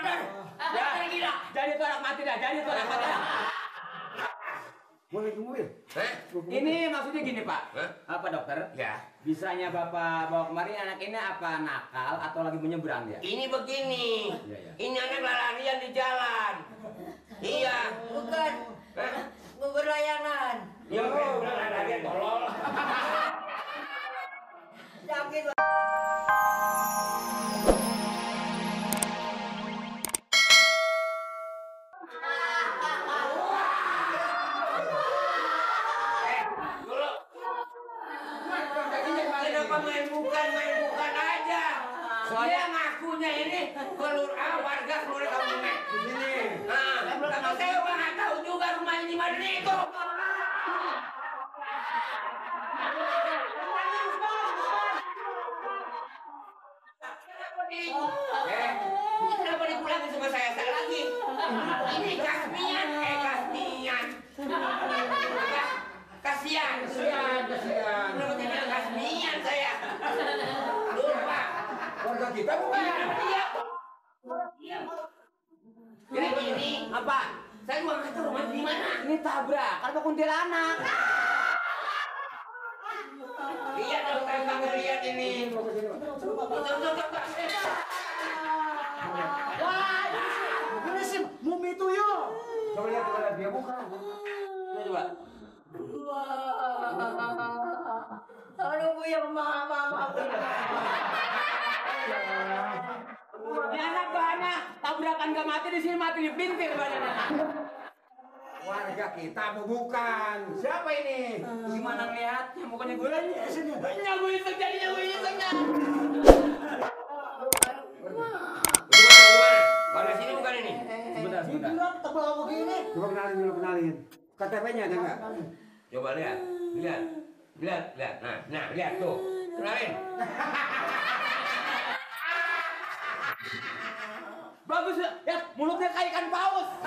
dokter. Ya, gila. Jadi itu anak mati dah, jadi itu anak mati dah. Boleh ke mobil? Ini maksudnya gini Pak, apa dokter? Ya. Bisanya Bapak bawa kemarin anak ini apa nakal atau lagi menyeberang ya? Ini begini. Iya. Ini anak larian di jalan. Iya. Bukan. Berlayanan. Ya, larian tolol. Sakit. Kenapa main bukan aja? Soalnya ngakunya ini warga keluar kampung di sini. Nah, tapi saya nggak tahu juga rumah ini mana itu. Kenapa dipulangin sama saya lagi? Ini kasmian. Kasihan. Kenapa jadi kasmian saya? Lupa. Warga kita bukan? Iya. Ini apa? Saya juga nggak tahu rumah di mana. Ini tabrak, kalau kuntilanak. Lihat dong, kamu lihat ini. Wah, ini sih Mumi Tuyul. Coba lihat dia bukan. Coba. Aduh, Bu, ya mama. Ini anak bahannya tabrakan gak mati di sini mati di pintir badannya. Warga kita mau bukan. Siapa ini? Gimana ngeliatnya mukanya gue iseng jadinya gue isengnya. Gimana? Warga sini bukan ini? Sebentar. Tebal begini. Coba kenalin. KTP-nya ada nggak? Coba lihat. Nah, lihat tuh. Kenalin. Bagus ya, mulutnya kayak ikan paus.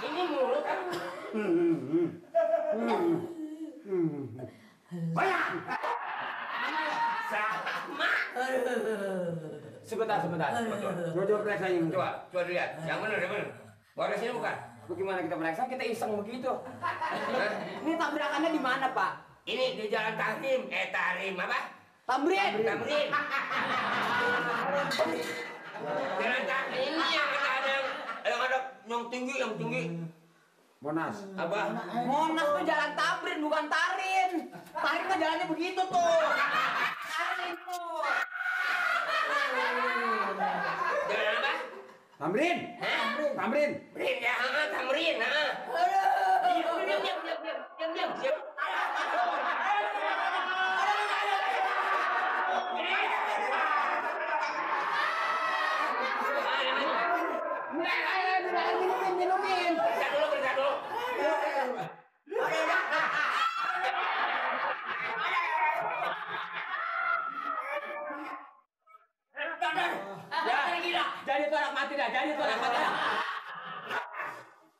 Ini mulut kan? Banyak. Sama. Sebentar. Coba periksa ini. Coba lihat. Yang benar. Warga sini bukan? Bagaimana kita periksa? Kita iseng begitu. Ini tabrakannya di mana, Pak? Ini di Jalan Tahrim. Tahrim apa? Tamrin. Jalan Tahrim ini yang ada yang tinggi. Monas. Apa? Monas tuh jalan Tamrin bukan Tarin. Tarin mah jalannya begitu tuh. Tarin tuh. Jalan apa? Tamrin. Tamrin ya, Tamrin. Diam. Minumin. Periksa dulu. Ya, gila. Jadi itu anak mati dah.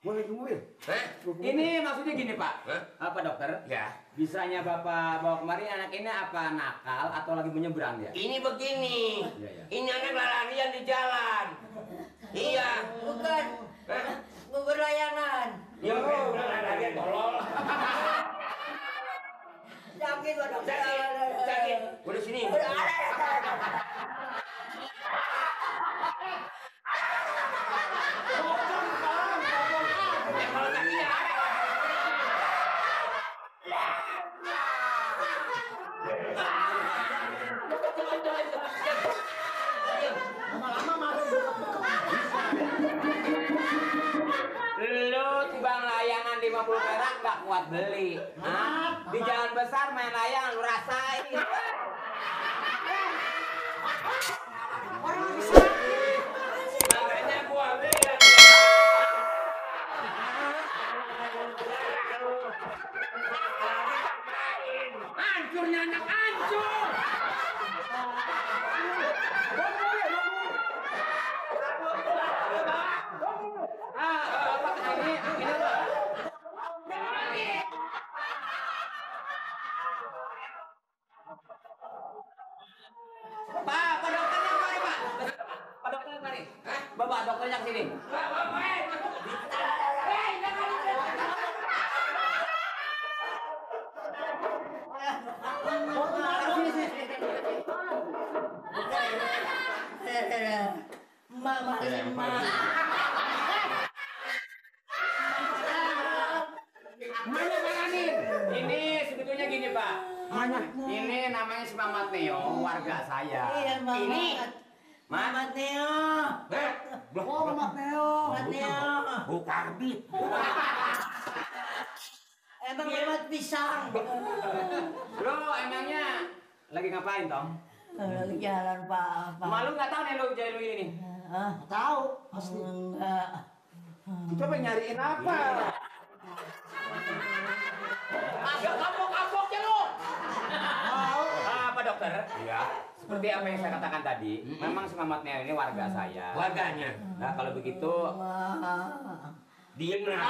Boleh ke mobil? Ini maksudnya gini Pak, apa dokter? Ya. Bisanya Bapak bawa kemarin anak ini apa nakal atau lagi menyeberang ya? Ini begini. Iya. Ini anak larian di jalan. Iya. Bukan. Berlayanan. Ya, larian tolol. Sakit, dokter. Sakit. Udah sini. Lu bang layangan 50 perak gak kuat beli. Di jalan besar main layangan lu rasain. Makanya gua bilang. Hancurnya anak hancur. Bapak kesini, ini Pak. Pak dokternya kemari Pak. Pak dokternya Pak dokternya ke sini. Mama terima. Mana nih? Ini sebetulnya gini Pak. Mana? Ini namanya si Mamat Neo, warga saya. Iya, Mama. Ini Mama Neo. Oh, Mak Neo. Mama Neo. Bukan bit. Emang lewat pisang. Lo emangnya lagi ngapain Tom? Lagi jalan Pak. Malu nggak tahu nih lo jadi lo ini nih. Tahu, pasti. Enggak. Kita pengen nyariin apa? Agak kapok-kapoknya lo. Tahu. Pak dokter? Iya. Seperti apa yang saya katakan tadi, memang si Mamat Neo ini warga saya. Warganya. Nah kalau begitu, Diem lah.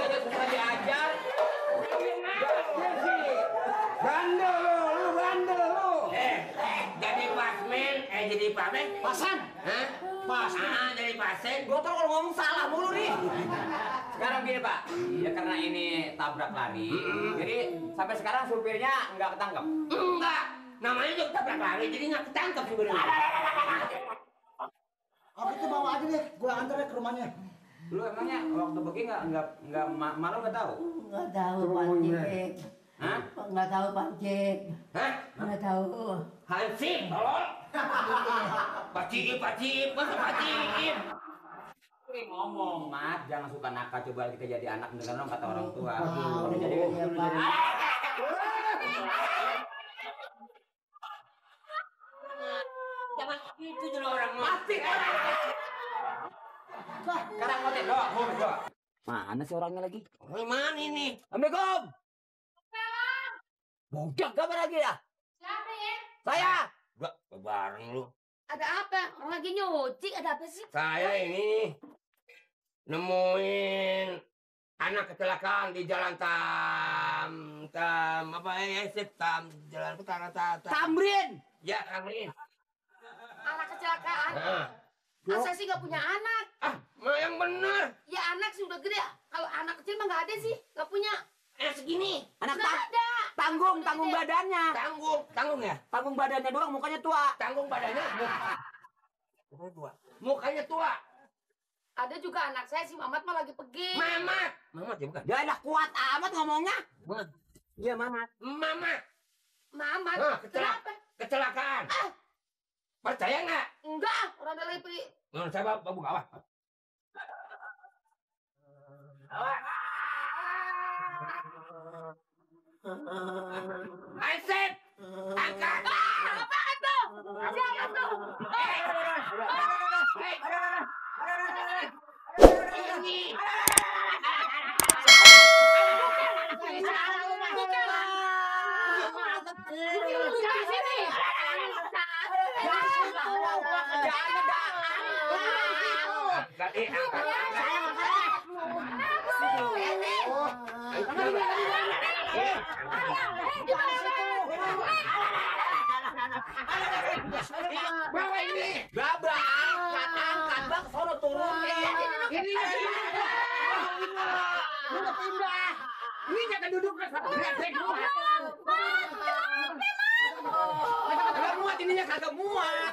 sepertinya susah diajar. Bandel lu bandel lu. Jadi pasmen, jadi pamen. Pasan. Hah? Pas. Jadi pasen. Gue tau kalau ngomong salah mulu nih. Sekarang gini Pak, ya karena ini tabrak lari, jadi sampai sekarang supirnya nggak ketangkep. Enggak. Namanya juga tabrak lari, jadi nggak ketangkep sebenarnya. Oh, itu bawa aja deh, gua antar deh ke rumahnya. Lu emangnya waktu pergi nggak malu nggak tahu? Enggak tahu pancik. Hah? Enggak tahu pancik. Hah? Enggak tahu. Hansip, tolol. Pacip, masa pacip? Ini ngomong, Mat, jangan suka nakal, coba kita jadi anak dengar dong kata orang tua. Wow. Udah jadi Iya, Pak. Jangan gitu dulu orang mati. Sekarang ngotek doa. Mana sih orangnya lagi? Mana ini? Assalamualaikum. Bujak kabar lagi ya? Siapa ya? Saya. Gak bareng lu. Ada apa? Orang lagi nyuci, ada apa sih? Saya ini nemuin anak kecelakaan di jalan jalan Tamrin. Ya, Tamrin. Anak kecelakaan. Nah. Asa sih gak punya anak. Mah yang bener. Ya anak sih udah gede. Kalau anak kecil mah gak ada sih. Gak punya. Segini. Anak Gak ada. tanggung badannya. Tanggung ya? Tanggung badannya doang, mukanya tua. Tanggung badannya. Mukanya tua. Ada juga anak saya si Mamat mah lagi pergi. Mamat ya bukan? Dia enak kuat amat ngomongnya. Bukan. Iya, Mamat. Mamat. Mamat. Kenapa? Kenapa? Kecelakaan. Percaya nggak? Enggak. Orang udah lagi pergi. Saya bawa awas. Aset, angkat. Apaan tuh? Siapa tuh? Ini. Bawa ini. Babak, angkat bang, sono turunin. Ini udah pindah. Ini jangan duduk ke satu kretek. Kagak muat ininya kagak muat.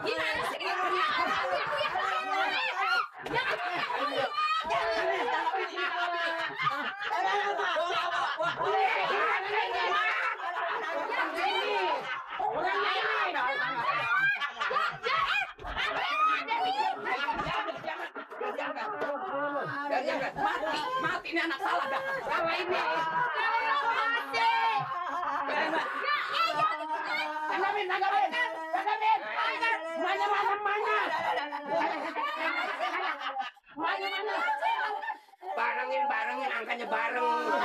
Gimana sih? Mati ini anak salah dah. Salah ini. Barengin, angkanya bareng.